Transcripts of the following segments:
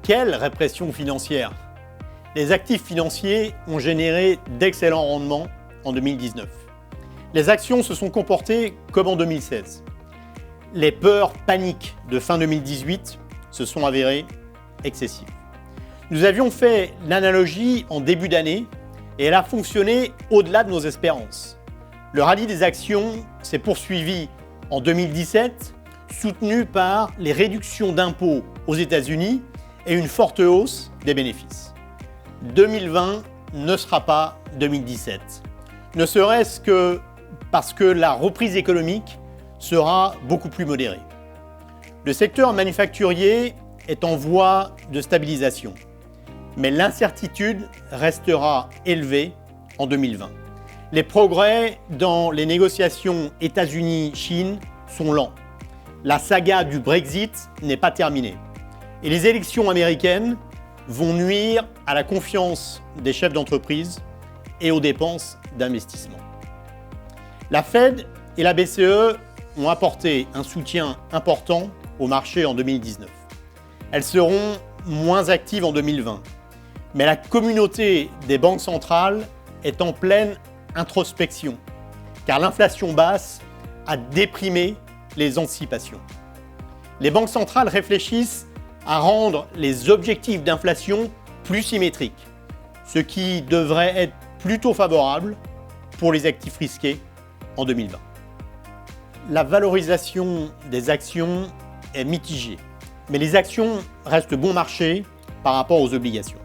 Quelle répression financière! Les actifs financiers ont généré d'excellents rendements en 2019. Les actions se sont comportées comme en 2016. Les peurs paniques de fin 2018 se sont avérées excessives. Nous avions fait l'analogie en début d'année et elle a fonctionné au-delà de nos espérances. Le rallye des actions s'est poursuivi en 2017, soutenu par les réductions d'impôts aux États-Unis et une forte hausse des bénéfices. 2020 ne sera pas 2017, ne serait-ce que parce que la reprise économique sera beaucoup plus modérée. Le secteur manufacturier est en voie de stabilisation, mais l'incertitude restera élevée en 2020. Les progrès dans les négociations États-Unis-Chine sont lents. La saga du Brexit n'est pas terminée. Et les élections américaines vont nuire à la confiance des chefs d'entreprise et aux dépenses d'investissement. La Fed et la BCE ont apporté un soutien important au marché en 2019. Elles seront moins actives en 2020. Mais la communauté des banques centrales est en pleine introspection, car l'inflation basse a déprimé les anticipations. Les banques centrales réfléchissent à rendre les objectifs d'inflation plus symétriques, ce qui devrait être plutôt favorable pour les actifs risqués en 2020. La valorisation des actions est mitigée, mais les actions restent bon marché par rapport aux obligations.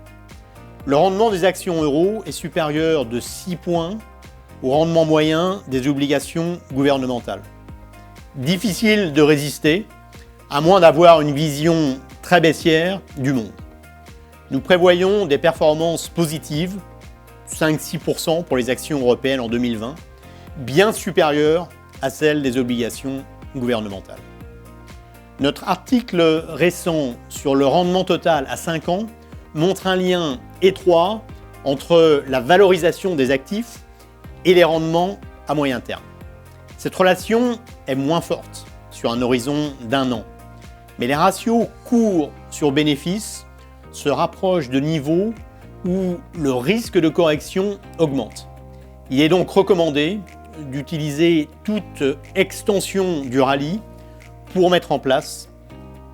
Le rendement des actions euro est supérieur de 6 points au rendement moyen des obligations gouvernementales. Difficile de résister, à moins d'avoir une vision très baissière du monde. Nous prévoyons des performances positives, 5-6% pour les actions européennes en 2020, bien supérieures à celles des obligations gouvernementales. Notre article récent sur le rendement total à 5 ans montre un lien étroit entre la valorisation des actifs et les rendements à moyen terme. Cette relation est moins forte sur un horizon d'1 an, mais les ratios cours sur bénéfices se rapprochent de niveaux où le risque de correction augmente. Il est donc recommandé d'utiliser toute extension du rallye pour mettre en place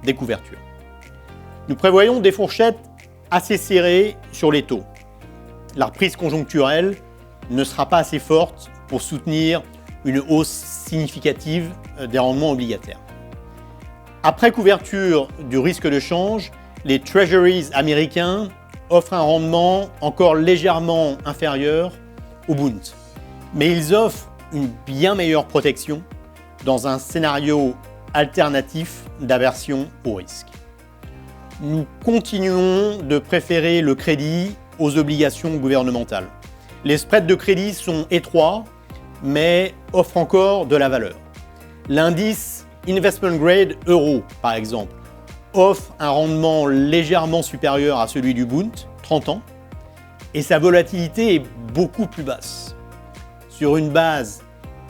des couvertures. Nous prévoyons des fourchettes assez serrées sur les taux. La reprise conjoncturelle ne sera pas assez forte pour soutenir une hausse significative des rendements obligataires. Après couverture du risque de change, les treasuries américains offrent un rendement encore légèrement inférieur au Bund. Mais ils offrent une bien meilleure protection dans un scénario alternatif d'aversion au risque. Nous continuons de préférer le crédit aux obligations gouvernementales. Les spreads de crédit sont étroits, mais offrent encore de la valeur. L'indice Investment Grade Euro, par exemple, offre un rendement légèrement supérieur à celui du Bund, 30 ans, et sa volatilité est beaucoup plus basse. Sur une base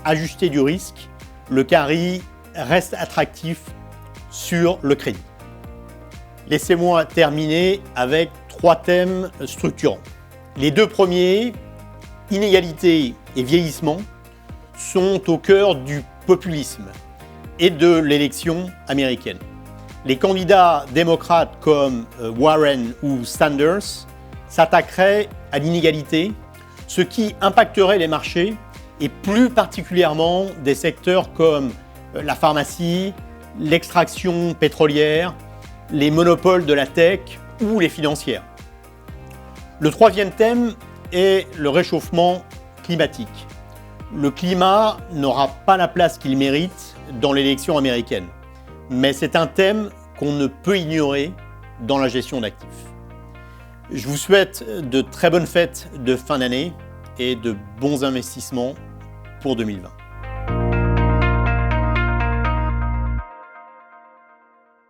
ajustée du risque, le carry reste attractif sur le crédit. Laissez-moi terminer avec 3 thèmes structurants. Les 2 premiers, inégalité et vieillissement, sont au cœur du populisme et de l'élection américaine. Les candidats démocrates comme Warren ou Sanders s'attaqueraient à l'inégalité, ce qui impacterait les marchés et plus particulièrement des secteurs comme la pharmacie, l'extraction pétrolière, les monopoles de la tech ou les financières. Le 3e thème est le réchauffement climatique. Le climat n'aura pas la place qu'il mérite dans l'élection américaine, mais c'est un thème qu'on ne peut ignorer dans la gestion d'actifs. Je vous souhaite de très bonnes fêtes de fin d'année et de bons investissements pour 2020.